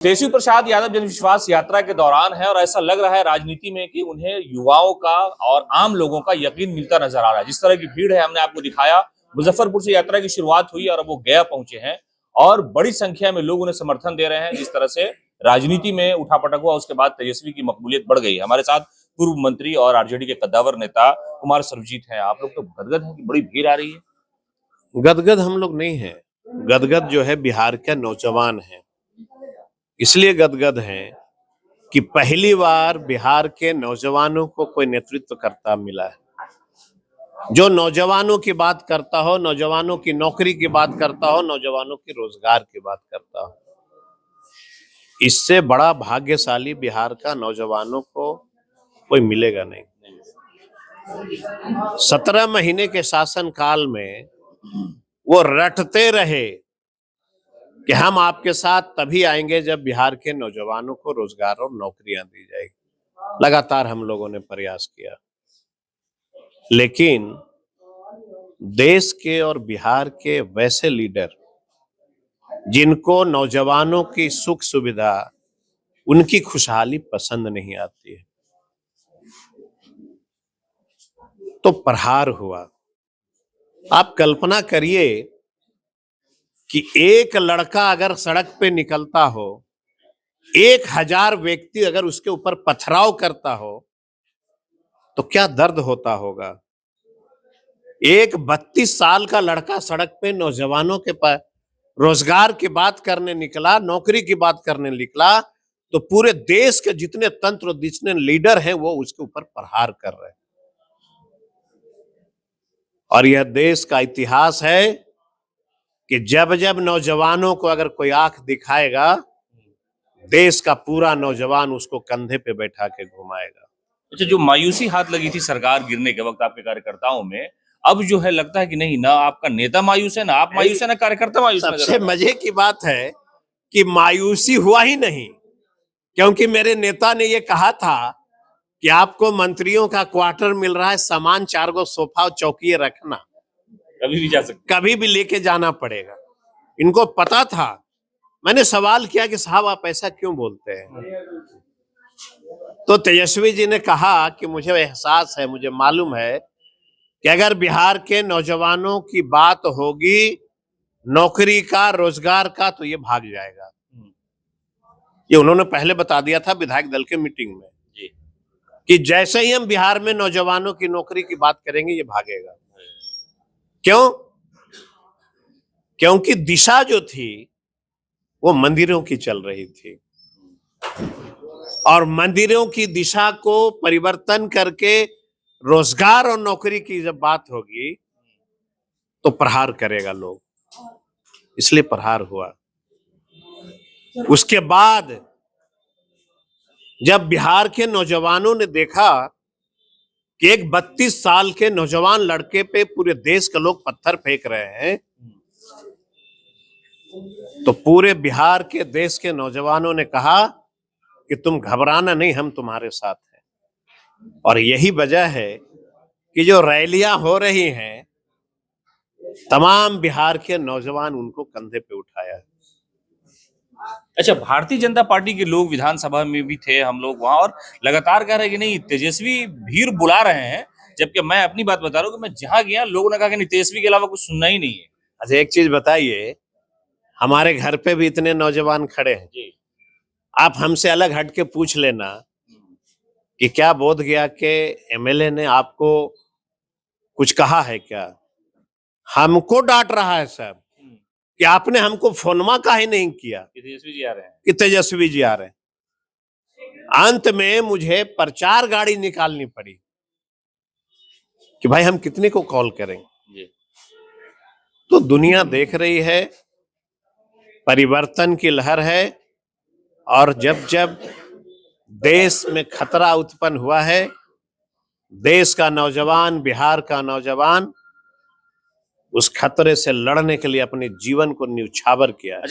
तेजस्वी प्रसाद यादव जनविश्वास यात्रा के दौरान है और ऐसा लग रहा है राजनीति में कि उन्हें युवाओं का और आम लोगों का यकीन मिलता नजर आ रहा है। जिस तरह की भीड़ है हमने आपको दिखाया, मुजफ्फरपुर से यात्रा की शुरुआत हुई और अब वो गया पहुंचे हैं और बड़ी संख्या में लोग उन्हें समर्थन दे रहे हैं। जिस तरह से राजनीति में उठापटक हुआ उसके बाद तेजस्वी की मकबूलियत बढ़ गई है। हमारे साथ पूर्व मंत्री और आरजेडी के कद्दावर नेता कुमार सर्वजीत हैं। आप लोग तो गदगद हैं कि बड़ी भीड़ आ रही है। गदगद हम लोग नहीं है, गदगद जो है बिहार के नौजवान हैं, इसलिए गदगद हैं कि पहली बार बिहार के नौजवानों को कोई नेतृत्व करता मिला है, जो नौजवानों की बात करता हो, नौजवानों की नौकरी की बात करता हो, नौजवानों की रोजगार की बात करता हो। इससे बड़ा भाग्यशाली बिहार का नौजवानों को कोई मिलेगा नहीं। 17 महीने के शासन काल में वो रटते रहे कि हम आपके साथ तभी आएंगे जब बिहार के नौजवानों को रोजगार और नौकरियां दी जाएगी। लगातार हम लोगों ने प्रयास किया, लेकिन देश के और बिहार के वैसे लीडर जिनको नौजवानों की सुख सुविधा, उनकी खुशहाली पसंद नहीं आती है, तो प्रहार हुआ। आप कल्पना करिए कि एक लड़का अगर सड़क पे निकलता हो, 1000 व्यक्ति अगर उसके ऊपर पथराव करता हो तो क्या दर्द होता होगा। एक 32 साल का लड़का सड़क पे नौजवानों के पास रोजगार की बात करने निकला, नौकरी की बात करने निकला, तो पूरे देश के जितने तंत्र, जितने लीडर हैं वो उसके ऊपर प्रहार कर रहे हैं। और यह देश का इतिहास है कि जब जब नौजवानों को अगर कोई आंख दिखाएगा, देश का पूरा नौजवान उसको कंधे पे बैठा के घुमाएगा। अच्छा, जो मायूसी हाथ लगी थी सरकार गिरने के वक्त आपके कार्यकर्ताओं में, अब जो है लगता है कि नहीं, ना आपका नेता मायूस है, ना आप मायूस है, ना कार्यकर्ता मायूस है। सबसे मजे की बात है कि मायूसी हुआ ही नहीं, क्योंकि मेरे नेता ने ये कहा था कि आपको मंत्रियों का क्वार्टर मिल रहा है, सामान 4 गो सोफा और चौकी रखना, कभी भी जा सकते, कभी भी लेके जाना पड़ेगा। इनको पता था। मैंने सवाल किया कि साहब आप ऐसा क्यों बोलते हैं, तो तेजस्वी जी ने कहा कि मुझे एहसास है, मुझे मालूम है कि अगर बिहार के नौजवानों की बात होगी, नौकरी का, रोजगार का, तो ये भाग जाएगा। ये उन्होंने पहले बता दिया था विधायक दल के मीटिंग में जी, कि जैसे ही हम बिहार में नौजवानों की नौकरी की बात करेंगे ये भागेगा। क्यों? क्योंकि दिशा जो थी वो मंदिरों की चल रही थी, और मंदिरों की दिशा को परिवर्तन करके रोजगार और नौकरी की जब बात होगी तो प्रहार करेगा लोग, इसलिए प्रहार हुआ। उसके बाद जब बिहार के नौजवानों ने देखा कि एक 32 साल के नौजवान लड़के पे पूरे देश के लोग पत्थर फेंक रहे हैं, तो पूरे बिहार के, देश के नौजवानों ने कहा कि तुम घबराना नहीं, हम तुम्हारे साथ हैं। और यही वजह है कि जो रैलियां हो रही हैं, तमाम बिहार के नौजवान उनको कंधे पे उठाया है। अच्छा, भारतीय जनता पार्टी के लोग विधानसभा में भी थे, हम लोग वहां, और लगातार कह रहे हैं कि नहीं, तेजस्वी भीड़ बुला रहे हैं, जबकि मैं अपनी बात बता रहा हूँ कि मैं जहां गया लोगों ने कहा कि नहीं, तेजस्वी के अलावा कुछ सुनना ही नहीं है। अच्छा, एक चीज बताइए, हमारे घर पे भी इतने नौजवान खड़े हैं जी, आप हमसे अलग हट के पूछ लेना कि क्या बोध गया के एमएलए ने आपको कुछ कहा है क्या? हमको डांट रहा है साहब कि आपने हमको फोनमा काहे नहीं किया कि तेजस्वी जी आ रहे हैं। कि तेजस्वी जी आ रहे हैं। अंत में मुझे प्रचार गाड़ी निकालनी पड़ी कि भाई हम कितने को कॉल करेंगे। जी, तो दुनिया देख रही है, परिवर्तन की लहर है, और जब जब देश में खतरा उत्पन्न हुआ है, देश का नौजवान, बिहार का नौजवान उस खतरे से लड़ने के लिए अपने जीवन को न्यौछावर किया है।